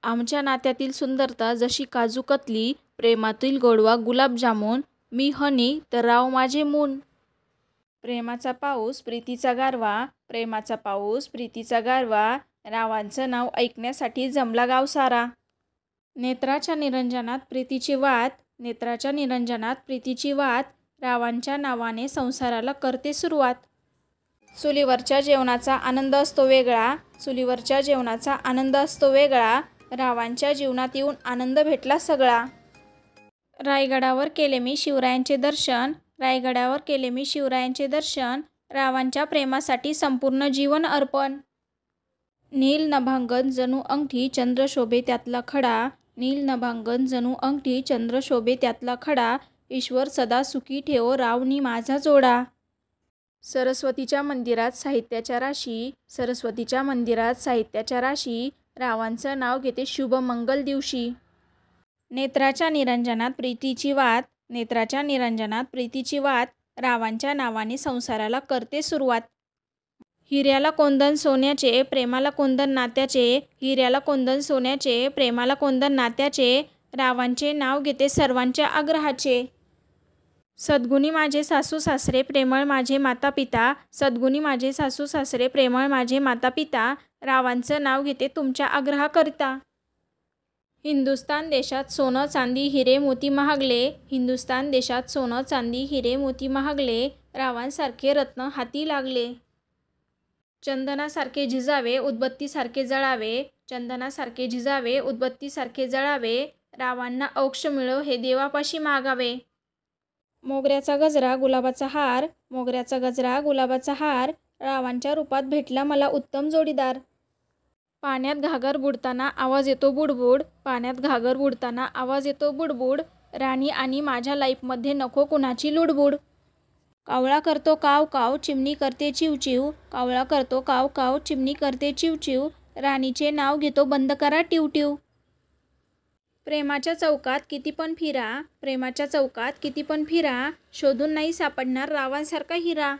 आमच्या नात्यातील सुंदरता जशी काजू कतली, प्रेमातील गोडवा गुलाबजामुन, मी हनी तर राव माझे मून. प्रेमाचा पाऊस प्रीतीचा गारवा, प्रेमाचा पाऊस प्रीतीचा गारवा, रावांचं नाव ऐकण्यासाठी जमला गाव सारा. नेत्राच्या निरंजनात प्रीतीची वात, नेत्राच्या निरंजनात प्रीतीची वात, रावांच्या नावाने संसाराला करते सुरुवात. चुलीवरच्या जेवणाचा आनंद असतो वेगळा, चुलीवरच्या जेवणाचा आनंद असतो वेगळा, रावांच्या जीवनात येऊन आनंद भेटला सगळा. रायगडावर केले मी शिवरायांचे दर्शन, रायगडावर केले मी शिवरायांचे दर्शन, रावांच्या प्रेमासाठी संपूर्ण जीवन अर्पण. नील नभांगण जणू अंगठी चंद्र शोभे त्यातला खडा, नील नभांगण जणू अंगठी चंद्र शोभे त्यातला खडा, ईश्वर सदा सुखी ठेवो रावनी माझा जोडा. सरस्वतीच्या मंदिरात साहित्याच्या राशी, सरस्वतीच्या मंदिरात साहित्याच्या राशी, रावांचं नाव घेते शुभ मंगल दिवशी. नेत्राच्या निरंजनात प्रीतीची वात, नेत्राच्या निरंजनात प्रीतीची वात, रावांच्या नावाने संसाराला करते सुरुवात. हिऱ्याला कोंदण सोन्याचे, प्रेमाला कोंदण नात्याचे, हिऱ्याला कोंदण सोन्याचे, प्रेमाला कोंदण नात्याचे, रावांचे नाव घेते सर्वांच्या आग्रहाचे. सद्गुणी माझे सासू सासरे प्रेमळ माझे माता पिता, सद्गुणी माझे सासू सासरे प्रेमळ माझे माता पिता, रावांचं नाव घेते तुमच्या आग्रहाकरिता. हिंदुस्तान देशात सोनं चांदी हिरे मोती महागले, हिंदुस्तान देशात सोनं चांदी हिरे मोती महागले, रावांसारखे रत्न हाती लागले. चंदनासारखे झिजावे उदबत्तीसारखे जळावे, चंदनासारखे झिजावे उदबत्तीसारखे जळावे, रावांना औक्ष मिळो हे देवापाशी मागावे. मोगऱ्याचा गजरा गुलाबाचा हार, मोगऱ्याचा गजरा गुलाबाचा हार, रावांच्या रूपात भेटला मला उत्तम जोडीदार. पाण्यात घागर बुडताना आवाज येतो बुडबुड, पाण्यात घागर बुडताना आवाज येतो बुडबुड, राणी आणि माझ्या लाईफमध्ये नको कुणाची लुडबुड. कावळा करतो काव काव चिमणी करते चिवचिव, कावळा करतो काव काव चिमणी करते चिवचिव, राणीचे नाव घेतो बंद करा टिवटिव. प्रेमाच्या चौकात किती पण फिरा, प्रेमाच्या चौकात किती पण फिरा, शोधून नाही सापडणार रावांसारखा हिरा.